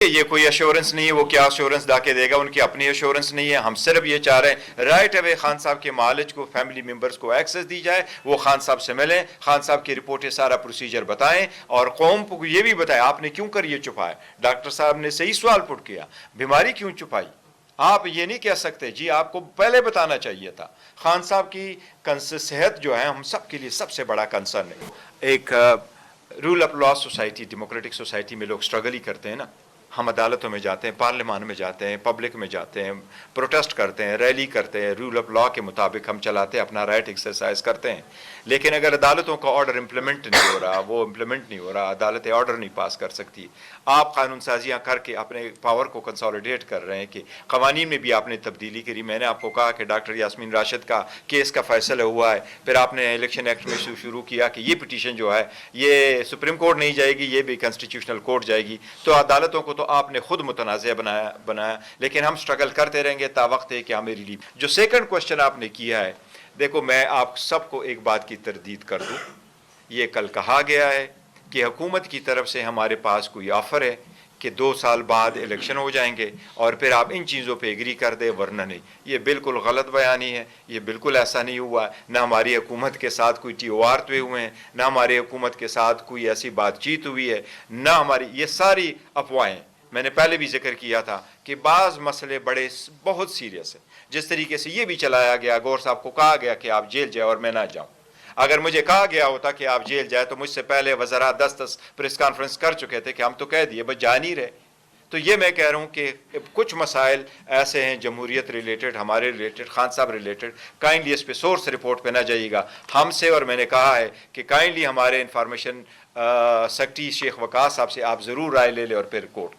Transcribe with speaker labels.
Speaker 1: ये कोई एश्योरेंस नहीं है, वो क्या एश्योरेंस ला के देगा, उनकी अपनी एश्योरेंस नहीं है। हम सिर्फ ये चाह रहे हैं राइट अवे खान साहब के मालिज को, फैमिली मेम्बर्स को एक्सेस दी जाए, वो खान साहब से मिलें, खान साहब की रिपोर्टें सारा प्रोसीजर बताएं और कौम को ये भी बताएं आपने क्यों कर ये छुपाया। डॉक्टर साहब ने सही सवाल पुट किया, बीमारी क्यों छुपाई। आप ये नहीं कह सकते जी, आपको पहले बताना चाहिए था। खान साहब की सेहत जो है हम सब के लिए सबसे बड़ा कंसर्न है। एक rule of law society, democratic society में लोग स्ट्रगल ही करते हैं ना। हम अदालतों में जाते हैं, पार्लियामान में जाते हैं, पब्लिक में जाते हैं, प्रोटेस्ट करते हैं, रैली करते हैं, रूल ऑफ लॉ के मुताबिक हम चलाते हैं, अपना राइट एक्सरसाइज करते हैं। लेकिन अगर अदालतों का ऑर्डर इम्प्लीमेंट नहीं हो रहा, वो इम्प्लीमेंट नहीं हो रहा, अदालतें ऑर्डर नहीं पास कर सकती, आप कानून साजियाँ करके अपने पावर को कंसोलिडेट कर रहे हैं कि कवानीन में भी आपने तब्दीली करी। मैंने आपको कहा कि डॉक्टर यास्मीन राशिद का केस का फैसला हुआ है, फिर आपने इलेक्शन एक्ट में शुरू किया कि ये पिटीशन जो है ये सुप्रीम कोर्ट नहीं जाएगी, ये भी कॉन्स्टिट्यूशनल कोर्ट जाएगी। तो अदालतों को तो आपने खुद मुतनाज़ बनाया, लेकिन हम स्ट्रगल करते रहेंगे ता वक्त है कि हमें रिलीफ। जो सेकंड क्वेश्चन आपने किया है, देखो मैं आप सबको एक बात की तरदीद कर दूं, ये कल कहा गया है कि हुकूमत की तरफ से हमारे पास कोई ऑफ़र है कि 2 साल बाद इलेक्शन हो जाएंगे और फिर आप इन चीज़ों पे एग्री कर दे, वरना नहीं। ये बिल्कुल गलत बयानी है, ये बिल्कुल ऐसा नहीं हुआ है। ना हमारी हुकूमत के साथ कोई TOR तय हुए हैं, ना हमारी हुकूमत के साथ कोई ऐसी बातचीत हुई है, ना हमारी, ये सारी अफवाहें। मैंने पहले भी जिक्र किया था कि बाज़ मसले बहुत सीरियस है। जिस तरीके से ये भी चलाया गया, गौर साहब को कहा गया कि आप जेल जाए और मैं ना जाऊँ। अगर मुझे कहा गया होता कि आप जेल जाए तो मुझसे पहले वज़रा 10 प्रेस कॉन्फ्रेंस कर चुके थे कि हम तो कह दिए, बस जा नहीं रहे। तो ये मैं कह रहा हूँ कि कुछ मसाइल ऐसे हैं जमहूरियत रिलेटेड, हमारे रिलेटेड, खान साहब रिलेटेड, काइंडली इस पे सोर्स रिपोर्ट पे ना जाइएगा हमसे। और मैंने कहा है कि काइंडली हमारे इंफॉर्मेशन सेक्रेटरी शेख वकास साहब से आप ज़रूर राय ले लें और फिर कोर्ट का